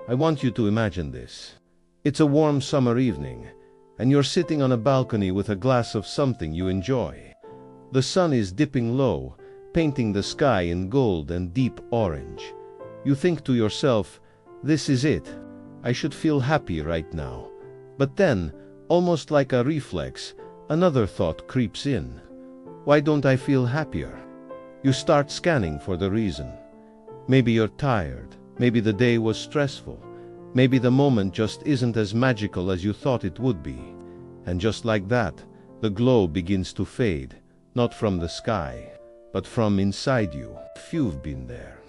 I want you to imagine this. It's a warm summer evening, and you're sitting on a balcony with a glass of something you enjoy. The sun is dipping low, painting the sky in gold and deep orange. You think to yourself, this is it. I should feel happy right now. But then, almost like a reflex, another thought creeps in. Why don't I feel happier? You start scanning for the reason. Maybe you're tired. Maybe the day was stressful. Maybe the moment just isn't as magical as you thought it would be. And just like that, the glow begins to fade, not from the sky, but from inside you, if you've been there.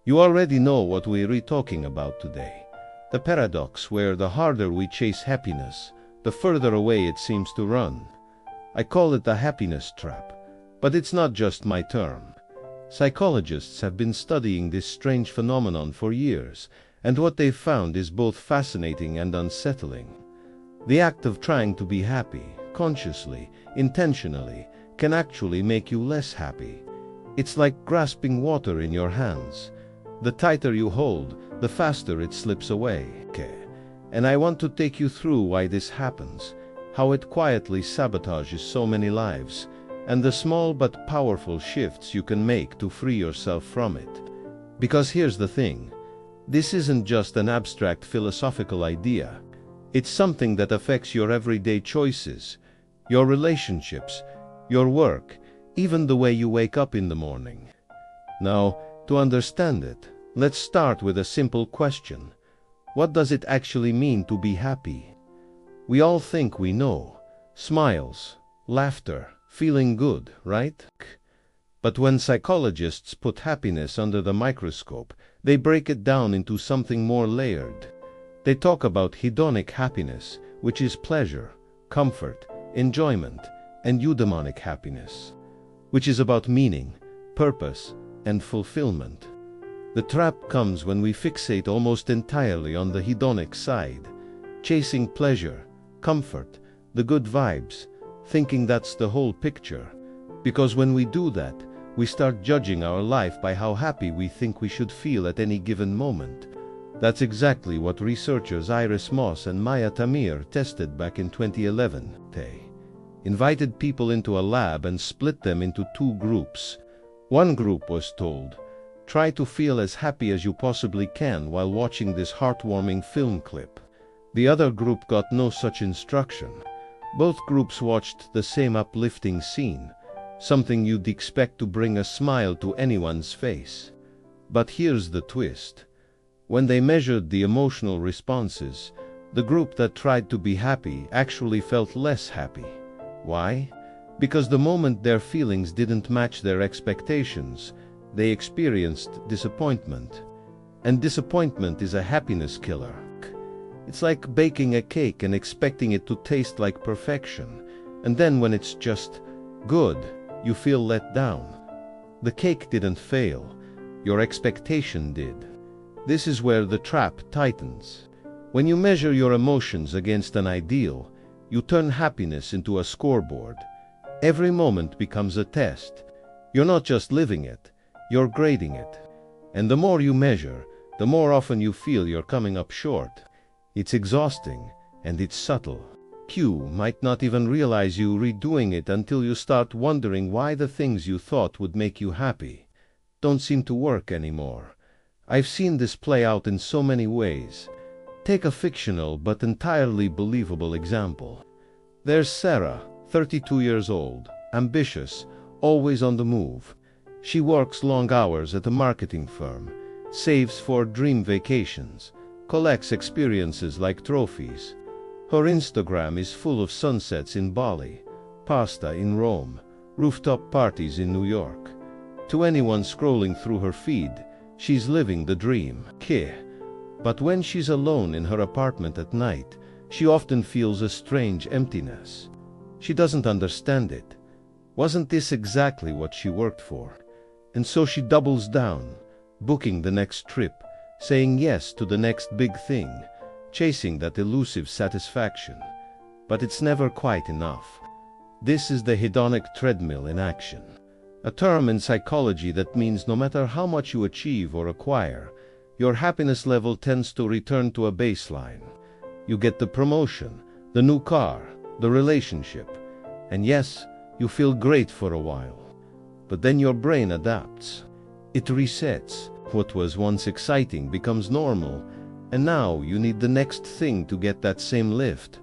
You already know what we're talking about today. The paradox where the harder we chase happiness, the further away it seems to run. I call it the happiness trap, but it's not just my term. Psychologists have been studying this strange phenomenon for years, and what they've found is both fascinating and unsettling. The act of trying to be happy, consciously, intentionally, can actually make you less happy. It's like grasping water in your hands. The tighter you hold, the faster it slips away. And I want to take you through why this happens, how it quietly sabotages so many lives, and the small but powerful shifts you can make to free yourself from it. Because here's the thing. This isn't just an abstract philosophical idea. It's something that affects your everyday choices, your relationships, your work, even the way you wake up in the morning. Now, to understand it, let's start with a simple question. What does it actually mean to be happy? We all think we know. Smiles, laughter, feeling good, right? But when psychologists put happiness under the microscope, they break it down into something more layered. They talk about hedonic happiness, which is pleasure, comfort, enjoyment, and eudaimonic happiness, which is about meaning, purpose, and fulfillment. The trap comes when we fixate almost entirely on the hedonic side, chasing pleasure, comfort, the good vibes, thinking that's the whole picture. Because when we do that, we start judging our life by how happy we think we should feel at any given moment. That's exactly what researchers Iris Moss and Maya Tamir tested back in 2011. They invited people into a lab and split them into two groups. One group was told, try to feel as happy as you possibly can while watching this heartwarming film clip. The other group got no such instruction. Both groups watched the same uplifting scene, something you'd expect to bring a smile to anyone's face. But here's the twist. When they measured the emotional responses, the group that tried to be happy actually felt less happy. Why? Because the moment their feelings didn't match their expectations, they experienced disappointment. And disappointment is a happiness killer. It's like baking a cake and expecting it to taste like perfection, and then when it's just good, you feel let down. The cake didn't fail, your expectation did. This is where the trap tightens. When you measure your emotions against an ideal, you turn happiness into a scoreboard. Every moment becomes a test. You're not just living it, you're grading it. And the more you measure, the more often you feel you're coming up short. It's exhausting, and it's subtle. You might not even realize you're redoing it until you start wondering why the things you thought would make you happy don't seem to work anymore. I've seen this play out in so many ways. Take a fictional but entirely believable example. There's Sarah, 32 years old, ambitious, always on the move. She works long hours at a marketing firm, saves for dream vacations, collects experiences like trophies. Her Instagram is full of sunsets in Bali, pasta in Rome, rooftop parties in New York. To anyone scrolling through her feed, she's living the dream. But when she's alone in her apartment at night, she often feels a strange emptiness. She doesn't understand it. Wasn't this exactly what she worked for? And so she doubles down, booking the next trip, saying yes to the next big thing, chasing that elusive satisfaction. But it's never quite enough. This is the hedonic treadmill in action. A term in psychology that means no matter how much you achieve or acquire, your happiness level tends to return to a baseline. You get the promotion, the new car, the relationship, and yes, you feel great for a while. But then your brain adapts. It resets. What was once exciting becomes normal, and now you need the next thing to get that same lift.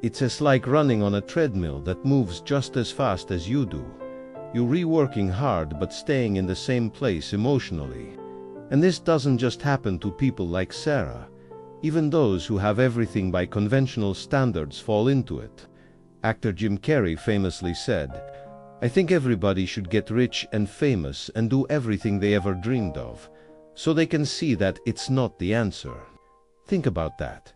It's as like running on a treadmill that moves just as fast as you do. You're reworking hard but staying in the same place emotionally. And this doesn't just happen to people like Sarah. Even those who have everything by conventional standards fall into it. Actor Jim Carrey famously said, "I think everybody should get rich and famous and do everything they ever dreamed of, so they can see that it's not the answer." Think about that.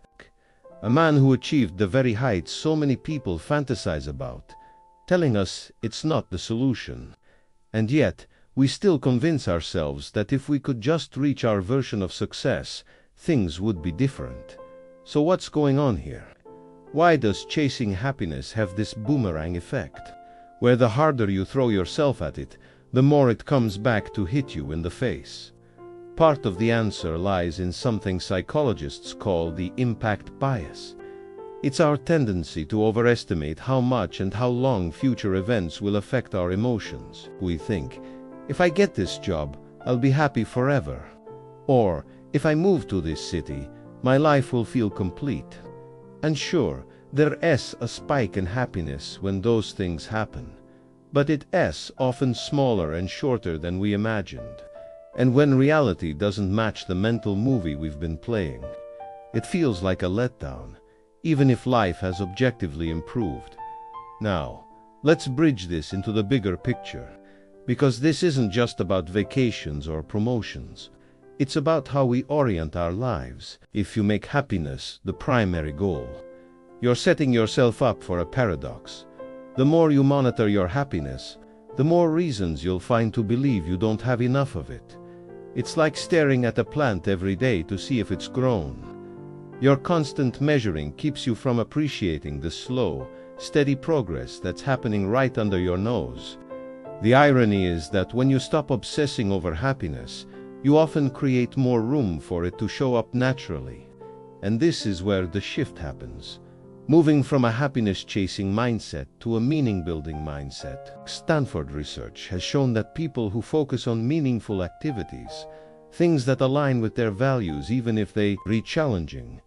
A man who achieved the very heights so many people fantasize about, telling us it's not the solution. And yet, we still convince ourselves that if we could just reach our version of success, things would be different. So what's going on here? Why does chasing happiness have this boomerang effect, where the harder you throw yourself at it, the more it comes back to hit you in the face? Part of the answer lies in something psychologists call the impact bias. It's our tendency to overestimate how much and how long future events will affect our emotions. We think, if I get this job, I'll be happy forever. Or, if I move to this city, my life will feel complete. And sure, there's a spike in happiness when those things happen. But it's often smaller and shorter than we imagined. And when reality doesn't match the mental movie we've been playing, it feels like a letdown, even if life has objectively improved. Now, let's bridge this into the bigger picture, because this isn't just about vacations or promotions. It's about how we orient our lives. If you make happiness the primary goal, you're setting yourself up for a paradox. The more you monitor your happiness, the more reasons you'll find to believe you don't have enough of it. It's like staring at a plant every day to see if it's grown. Your constant measuring keeps you from appreciating the slow, steady progress that's happening right under your nose. The irony is that when you stop obsessing over happiness, you often create more room for it to show up naturally. And this is where the shift happens. Moving from a happiness-chasing mindset to a meaning-building mindset. Stanford research has shown that people who focus on meaningful activities, things that align with their values even if they are challenging,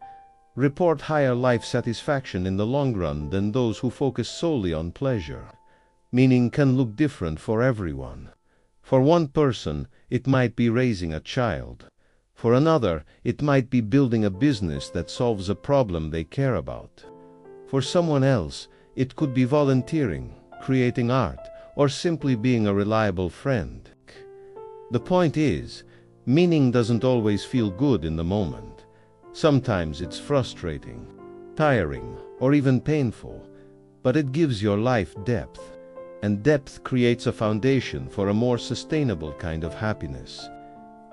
report higher life satisfaction in the long run than those who focus solely on pleasure. Meaning can look different for everyone. For one person, it might be raising a child. For another, it might be building a business that solves a problem they care about. For someone else, it could be volunteering, creating art, or simply being a reliable friend. The point is, meaning doesn't always feel good in the moment. Sometimes it's frustrating, tiring, or even painful, but it gives your life depth, and depth creates a foundation for a more sustainable kind of happiness.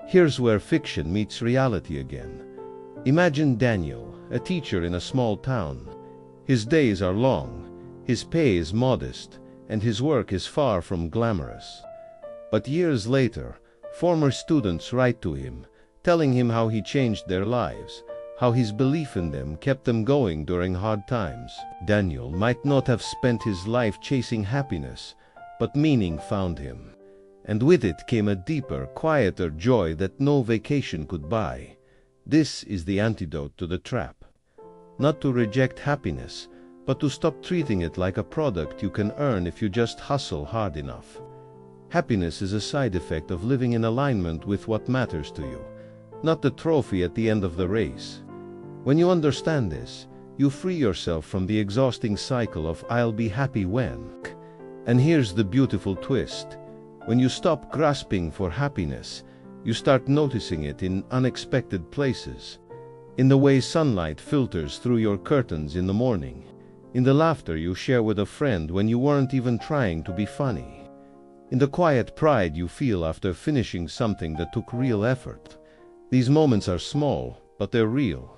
Here's where fiction meets reality again. Imagine Daniel, a teacher in a small town. His days are long, his pay is modest, and his work is far from glamorous. But years later, former students write to him, telling him how he changed their lives, how his belief in them kept them going during hard times. Daniel might not have spent his life chasing happiness, but meaning found him. And with it came a deeper, quieter joy that no vacation could buy. This is the antidote to the trap. Not to reject happiness, but to stop treating it like a product you can earn if you just hustle hard enough. Happiness is a side effect of living in alignment with what matters to you, not the trophy at the end of the race. When you understand this, you free yourself from the exhausting cycle of "I'll be happy when." And here's the beautiful twist. When you stop grasping for happiness, you start noticing it in unexpected places. In the way sunlight filters through your curtains in the morning. In the laughter you share with a friend when you weren't even trying to be funny. In the quiet pride you feel after finishing something that took real effort. These moments are small, but they're real.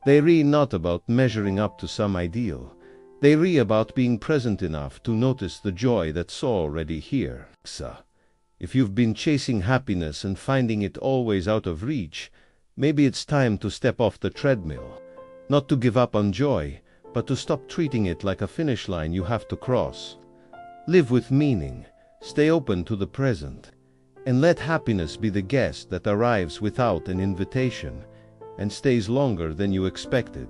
They're not about measuring up to some ideal. They're about being present enough to notice the joy that's already here. If you've been chasing happiness and finding it always out of reach, Maybe it's time to step off the treadmill. Not to give up on joy, but to stop treating it like a finish line you have to cross. Live with meaning, stay open to the present, and let happiness be the guest that arrives without an invitation and stays longer than you expected.